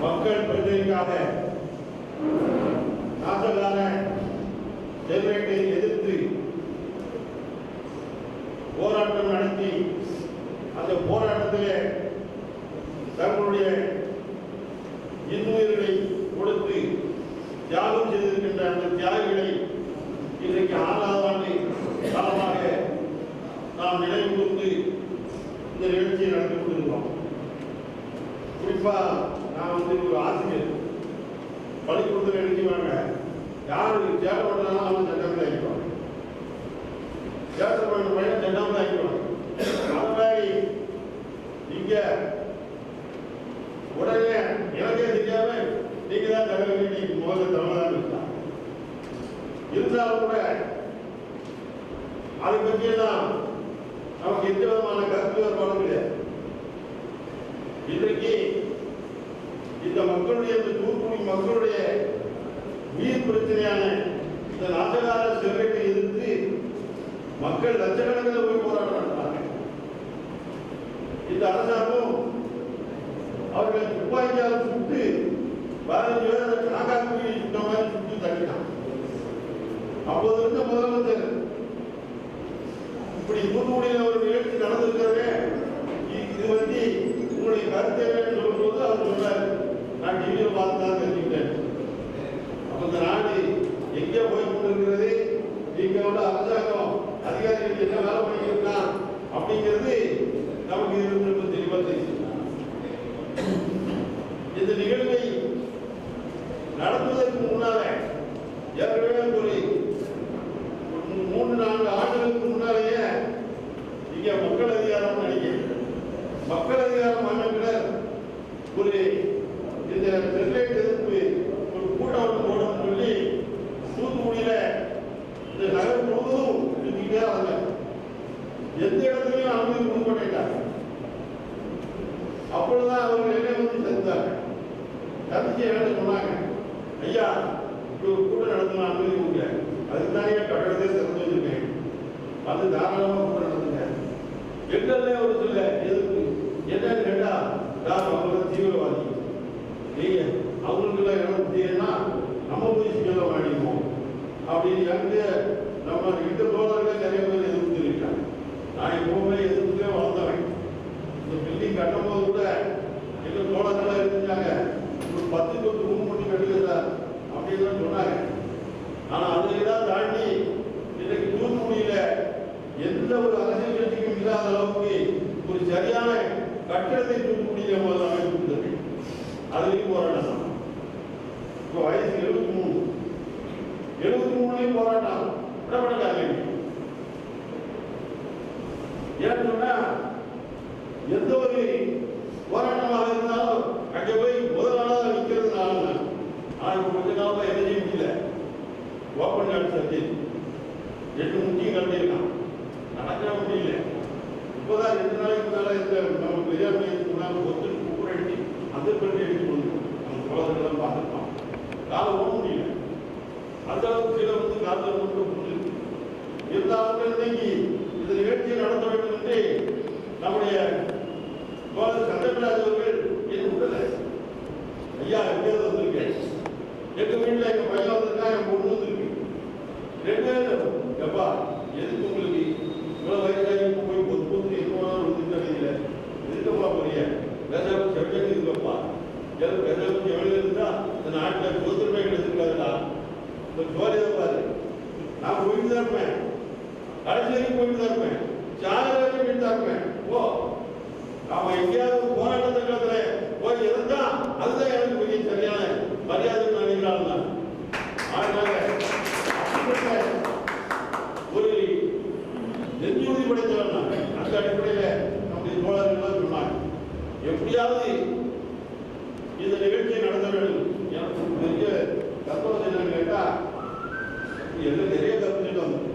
மக்கள் பிரதிநிதிக்காக நாசகார செல்வேட்டை எதிர்த்து போராட்டம் நடத்தி அந்த போராட்டத்திலே தங்களுடைய இன்னுயிர்களை கொடுத்து தியாகம் செய்திருக்கின்ற அந்த தியாகிகளை இன்றைக்கு 6வது ஆண்டு காலமாக நாம் நினைவு கூர்ந்து இந்த நிகழ்ச்சியை நடத்தி கொண்டிருக்கிறோம். குறிப்பாக நான் ஒரு ஆசிரியர் பள்ளிக்கூடத்தில் எழுதிவாங்க, யாரு சேர பண்ணாலும் அவன் சட்டத்தில் ஆகிடுவாங்க, சேர பண்ண பையன் சட்டத்தில் ஆகிடுவாங்க. அது மாதிரி இங்க உடனே எனக்கே தெரியாம நீங்க தான் தலைவர் முதல்ல தமிழ்தான் இருந்தா இருந்தாலும் கூட அதை பற்றியெல்லாம் நமக்கு எந்த விதமான கருத்து வேறுபாடும் கிடையாது. இன்றைக்கு இந்த மக்களுடைய இந்த தூத்துக்குடி மக்களுடைய உயிர் பிரச்சனையான இந்த நாசகார செல்வத்தை எதிர்த்து மக்கள் லட்சக்கணக்கில் போய் போராட்டம் நடத்துறாங்க. இந்த அரசாங்கம் அவர்களை துப்பாக்கியால் சுட்டு 15 பேர் காக்காக்குடி சுட்ட மாதிரி சுட்டு தட்டினான். அப்போது இருந்த முதலமைச்சர் இப்படி தூத்துக்குடியில் ஒரு நிகழ்ச்சி நடந்திருக்கிறதே, இது வந்து உங்களுடைய கருத்தை சொல்லும்போது அவர் சொன்னார், நான் டிவியில் பார்த்து தான் தெரிஞ்சுக்கிட்டேன். அப்ப இந்த நாடு எங்கே போய் கொண்டிருக்கிறது, இங்க உள்ள அரசாங்கம் அதிகாரிகள் என்ன வேலை பண்ணியிருக்கான் அப்படிங்கிறது நமக்கு இருந்து தெளிவாக தெரியும். இந்த நிகழ்வை நடத்துவதற்கு முன்னாலே ஏற்கனவே ஒரு 3-4 ஆண்டுகளுக்கு முன்னாலேயே இங்க மக்கள் அதிகாரம் நினைக்கிறேன், மக்கள் அதிகாரம் அமைப்பினர் ஒரு இந்த ஸ்டெர்லைட் எதிர்ப்பு ஒரு கூட்டம் போடணும்னு சொல்லி தூத்துக்குடியில இந்த நகர் முழுவதும் சுத்திக்கிட்டே வந்தாங்க. எந்த இடத்துலையும் அனுமதி கொடுக்க மாட்டாங்க. அப்பொழுதுதான் அவர்கள் என்ன வந்து சந்தித்தாங்க. சந்திச்சு என்ன சொன்னாங்க, ஐயா இப்படி ஒரு கூட்டம் நடத்தணும் அனுமதி கொடுங்க, அதுக்குதானே கட்டடத்தை திறந்து வச்சிருக்கேன், அது தாராளமாக கூட்டம் நடத்துங்க. எங்களே ஒரு சில எதிர்ப்பு என்னன்னு கேட்டா, நான் அவங்க தீவிரவாதி, நீங்க அவங்களுக்குள்ள இடம் தீரனா நம்ம போய் சிக்கல வாங்கிடுவோம் அப்படின்னு அங்கே நம்ம இந்த தோழர்கள் நிறைய பேர் எதிர்ப்பு தெரிவித்தாங்க. நான் எப்பவுமே எதிர்ப்புலே வளர்ந்தவன். இந்த பில்டிங் கட்டும் போது கூட எங்க தோழர்களாக இருந்தாங்க, ஒரு 10 ரூம் பண்ணி கட்டுகிறதா அப்படின்னு சொன்னாங்க. ஆனா அதையெல்லாம் தாண்டி இன்றைக்கு தூத்துக்குடியில எந்த ஒரு அரசியல் கட்சிக்கும் இல்லாத அளவுக்கு ஒரு சரியான கட்டடத்தை தூத்துக்குடியில முதல்ல அமைப்பு கொடுத்தது. அதுலேயும் போராட்டம். இப்போ வயசு 73 போராட்டம் விடப்படாங்க. ஏன்னு சொன்னா எந்த ஒரு போராட்டமாக இருந்தாலும் அங்கே போய் முதல் நாளாக நிற்கிறதுனால, ஆனால் இப்போ கொஞ்ச நாளாக என்ன செய்ய முடியல. ஓப்பன் கார்டு சர்ஜரி 8 முக்கியம் கட்டிருக்கான், நடக்க முடியல. இப்போதான் 2 நாளைக்கு முன்னால இந்த நம்ம பெரியார் முன்னாள் ஒத்து குப்பரை அடிச்சு அந்த பெண்ணை எடுத்து கொண்டு நம்ம குழந்தைகள் பார்த்துருக்கோம். காலை ஓட முடியல, அந்த அளவுக்கு கீழே வந்து காலத்தில் கொண்டு இருந்தாலும் இன்னைக்கு இந்த நிகழ்ச்சியை நடத்த வேண்டும் என்று நம்முடைய சந்திரராஜ் அவர்கள் என் உடலை ஐயா எங்கேயாவது வந்திருக்கேன், எங்க வீட்டில் எங்க பையன் வந்திருக்கா, என் பொண்ணு வந்திருக்கு, 2 பேரும் எப்பா எதுக்கு உங்களுக்கு இவ்வளவு வயசாக போய் பொது வந்துட்டு எதுக்கப்பா போறீங்க, பேசாம செவன் இருக்கப்பா, பேசாம செவன் இருந்தா இந்த நாட்டில் பொதுமை எடுத்துக்காதுடா, இந்த ஜோலியை பாரு, நான் போயிட்டு தான் இருப்பேன், கடைசி வரைக்கும் போயிட்டு தான் இருப்பேன், சாகர வரைக்கும் போயிட்டு தான் இருப்பேன். ஓ அவன் எங்கேயாவது போராட்டத்தை காலத்துல போய் இருந்தா அதுதான் எனக்கு பெரிய சரியான மரியாதை நினைக்கிறாள் தான். அதனால ஒரு நெஞ்சுறுதி படைத்தவன் நான். அந்த அடிப்படையில் நம்முடைய தோழர்கள் சொன்னாங்க, எப்படியாவது இந்த நிகழ்ச்சியை நடத்த வேண்டும். எனக்கு பெரிய தத்துவம் என்னன்னு கேட்டா, எல்லாம் நிறைய கருத்துட்டு வந்தேன்.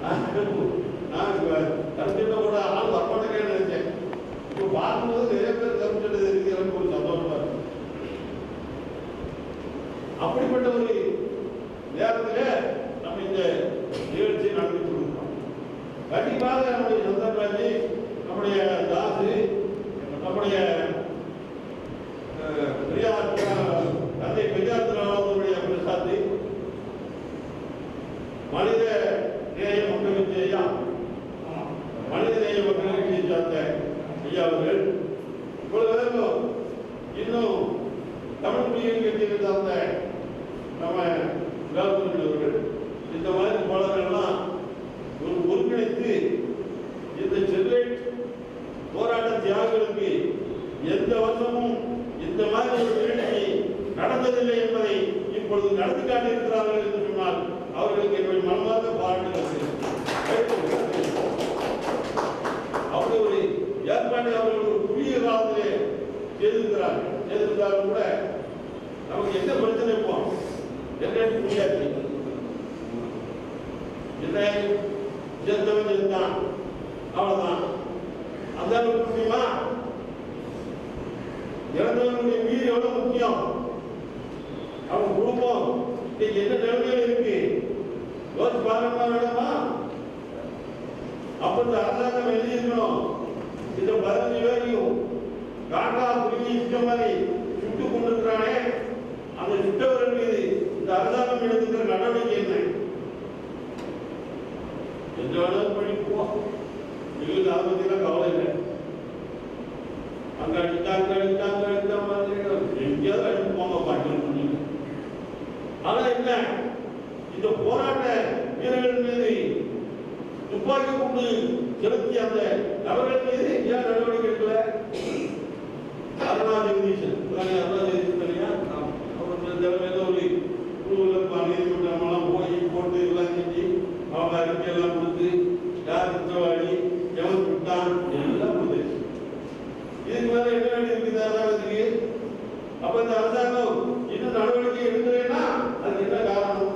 நான் கருத்துட்ட கூட ஆள் வரமாட்டேன்னு நினைச்சேன். இப்போ பார்க்கும்போது நிறைய பேர் கருத்துட்டு இருக்கு, எனக்கு ஒரு சந்தோஷமா இருக்கு. அப்படிப்பட்ட ஒரு நேரத்தில் நம்ம இந்த நிகழ்ச்சியை நடத்தி கொடுக்கிறோம். கண்டிப்பாக நம்முடைய சந்திரராஜ், நம்முடைய தாசு, நம்முடைய பெரியார் தந்தை பெரியார் திருநாவுடைய பிரசாந்தி மனித நேய மக்கள் கட்சியா மனித நேய மக்கள் கட்சியை சார்ந்த ஐயா அவர்கள் இவ்வளவு பேரும் இன்னும் தமிழ் புலிகள் கட்சியை சார்ந்த நம்ம அவர்கள் இந்த மாதிரி போராட்டங்கள்லாம் ஒருங்கிணைத்து இந்த ஸ்டெர்லைட் போராட்ட தியாகிகளுக்கு எந்த வருஷமும் இந்த மாதிரி ஒரு நிகழ்ச்சி நடந்ததில்லை என்பதை இப்பொழுது நடத்தி காட்டியிருக்கிறார்கள் என்று சொன்னால் அவர்களுக்கு என்னுடைய மனமார்ந்த பாராட்டுகள். அப்படி ஒரு ஏற்பாட்டை அவர்கள் ஒரு குறுகிய காலத்திலே செய்திருந்தாலும் கூட நமக்கு என்ன பிரச்சனை இப்போ என்ன முடியாது என்ன செத்தவன் இருந்தான் அவ்வளவுதான். அந்த அளவுக்கு முக்கியமா இறந்தவனுடைய உயிர் எவ்வளவு முக்கியம். அவன் குடும்பம் என்ன நிலைமையில இருக்கு யோசிச்சு பாருமா வேணுமா? அப்ப இந்த அரசாங்கம் எழுதியிருக்கணும் இந்த 15 பேரையும் காக்கா புலி சுட்ட மாதிரி சுட்டு கொண்டிருக்கிறானே அந்த சுட்டவர்கள் மீது இந்த அரசாங்கம் எடுத்துக்கிற நடவடிக்கை என்ன எந்த வேணாலும் படிப்போம். எங்களுக்கு அதை பற்றிலாம் கவலை இல்லை. அங்க அடித்தாங்க எங்கேயாவது அடித்து போங்க பாட்டு. ஆனா என்ன இந்த போராட்ட வீரர்கள் மீது துப்பாக்கி கொண்டு செலுத்திய அந்த நபர்கள் மீது ஏன் நடவடிக்கை எடுக்கல? அருணா ஜெகதீசன் இல்லையா அவர் ஒரு நீதிமன்றமெல்லாம் போய் போட்டு எல்லாம் செஞ்சு அவங்க அறிக்கையெல்லாம் கொடுத்து யார் குற்றவாளி எவன் விட்டான் எல்லாம் கொடுத்து இதுக்கு மேல என்ன வேண்டி இருக்குது அரசாங்கத்துக்கு? அப்ப இந்த அரசாங்கம் இன்னும் நடவடிக்கை எடுக்கிறேன்னா அதுக்கு என்ன காரணம்?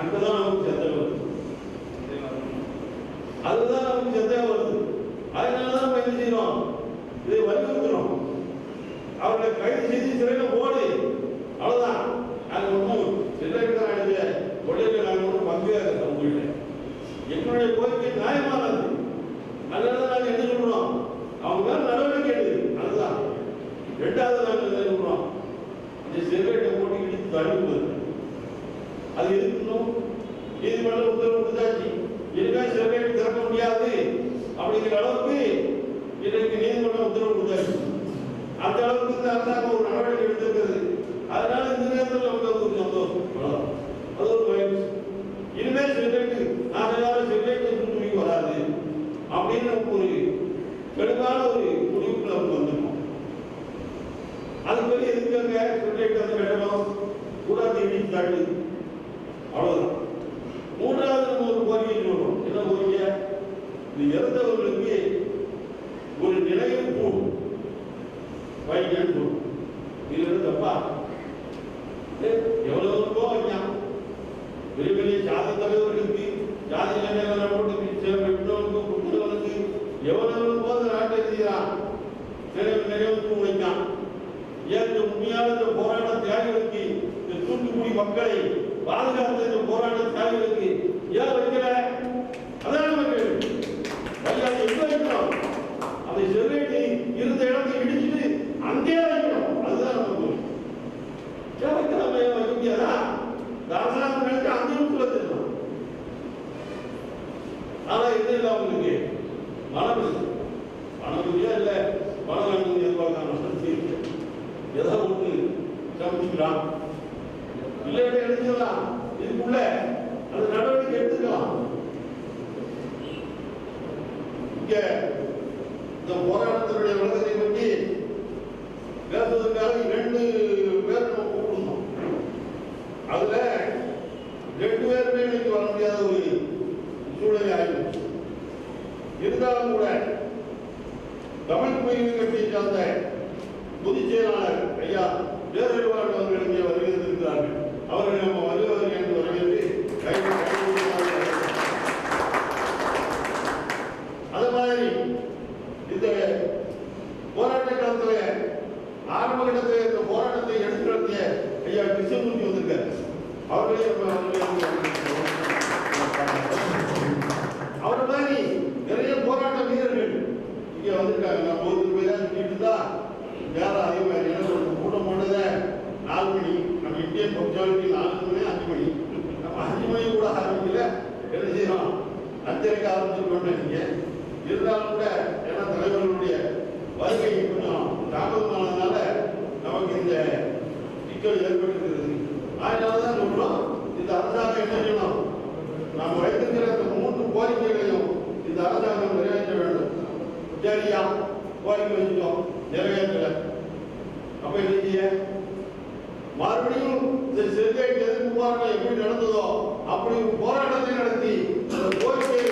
அங்கதான் நமக்கு சந்தேகம் வருது. அதுதான் நமக்கு சந்தேகம் வருது. அதனாலதான் நம்ம என்ன செய்யறோம்? இதை வலியுறுத்துறோம். அவர்களை கைது செய்து சிறையில போடு அவ்வளவுதான். நாங்கள் ஒன்றும் சிறையில் உடலில் நாங்கள் ஒன்றும் பங்காக உங்கள்கிட்ட எங்களுடைய கோரிக்கை நியாயமானது. அதனால நாங்கள் என்ன சொல்றோம்? அவங்க மேல நடவடிக்கை எடுக்குது. அதுதான் ரெண்டாவது நாங்கள் என்ன சொல்றோம்? இந்த சிறையிட்ட போட்டு இடித்து தடுப்பது அது இருக்கணும். நீதிமன்றம் உத்தரவு கொடுத்தாச்சு இருக்கா சிறையை திறக்க முடியாது அப்படிங்கிற அளவுக்கு இன்றைக்கு நீதிமன்றம் உத்தரவு கொடுத்தாச்சு. அந்த அளவுக்கு இந்த அரசாங்கம் ஒரு நடவடிக்கை எடுத்திருக்கிறது. அதனால இந்த நேரத்தில் நமக்கு ஒரு சந்தோஷம், அது ஒரு மகிழ்ச்சி. இனிமேல் சிறைக்கு நாங்கள் சிறைக்கு தூக்கி வராது அப்படின்னு ஒரு தெளிவான ஒரு முடிவுக்குள்ள அவங்க வந்துருக்கோம். அது பெரிய எதுக்காங்க சிறைக்கு வந்து கட்டணும் கூடாது இடித்து தாட்டு அவ்வளவுதான். மூன்றாவது நம்ம ஒரு கோரிக்கை சொல்றோம். என்ன கோரிக்கை? இது இறந்தவர்களுக்கு ஒரு நிலையம் போடும் வைக்கன்னு சொல்றோம். இது வந்து தப்பா? எவ்வளவு வைக்கலாம் பெரிய பெரிய ஜாதி தலைவர்களுக்கு ஜாதி நிலையம் போட்டு விட்டவனுக்கு குடும்பங்களுக்கு எவ்வளவு போது நாட்டை எழுதுகிறான் நிலையம் வைக்கான். ஏன் உண்மையான இந்த போராட்ட தியாகிகளுக்கு இந்த தூத்துக்குடி மக்களை பாதுகாத்த இந்த போராட்ட தியாகிகளுக்கு ஏன் வைக்கல? அதான் நமக்கு மரியாதை எங்க வைக்கணும்? அதை செல்வேட்டி இருந்த இடத்தை இடிச்சுட்டு அங்கே வைக்கணும். அதுதான் நமக்கு ஏன் வைக்கலாம்? வைக்க முடியாதா? அரசாங்கம் நினைச்சா அங்கே சொல்லலாம். ஆனா இது இல்லை அவங்களுக்கு பணம் இல்லை. பணம் இல்லையா இல்லை பணம் வேணும் எதிர்பார்க்க ஏதாவது ஒன்று சமைச்சுக்கலாம் இல்லை எடுத்துக்கலாம். இதுக்குள்ள அந்த நடவடிக்கை எடுத்துக்கலாம். இங்க இந்த போராட்டத்தினுடைய விளக்கத்தை பற்றி பேசுவதற்காக 2 பேர் நம்ம கூப்பிடணும். அதுல 2 பேருமே இன்னைக்கு வர முடியாத ஒரு சூழ்நிலை ஆயிடுச்சு. இருந்தாலும் கூட தமிழ் புலிகள் கட்சியை சார்ந்த பொதுச் செயலாளர் ஐயா பேரறிவாளர் அவர்கள் இங்கே வருகிறார்கள். அவர்களை நம்ம வருவார்கள் என்று வரவேற்று அது மாதிரி இந்த போராட்ட காலத்தில் ஆரம்ப கட்டத்தில் இந்த போராட்டத்தை எடுத்து நடத்திய ஐயா கிருஷ்ணமூர்த்தி வந்திருக்கார். அவர்களே அவரை மாதிரி நிறைய போராட்ட வீரர்கள் இங்கே வந்திருக்காங்க. நம்ம ஒரு பேரா சொல்லிட்டு இருந்தா யாரும் அதே மாதிரி ஏற்பட்டிருக்கிறது. அதனாலதான் சொல்றோம், இந்த அரசாங்கம் என்ன செய்யணும், நாம் வைத்திருக்கிற இந்த 3 கோரிக்கைகளையும் இந்த அரசாங்கம் நிறைவேற்ற வேண்டும். சரியா, கோரிக்கை வச்சுட்டோம், நிறைவேற்றல. அப்ப இன்னைக்கு மறுபடியும் இந்த செல்கை எதிர்ப்பு போராட்டம் எப்படி நடந்ததோ அப்படி போராட்டத்தை நடத்தி அந்த கோரிக்கையை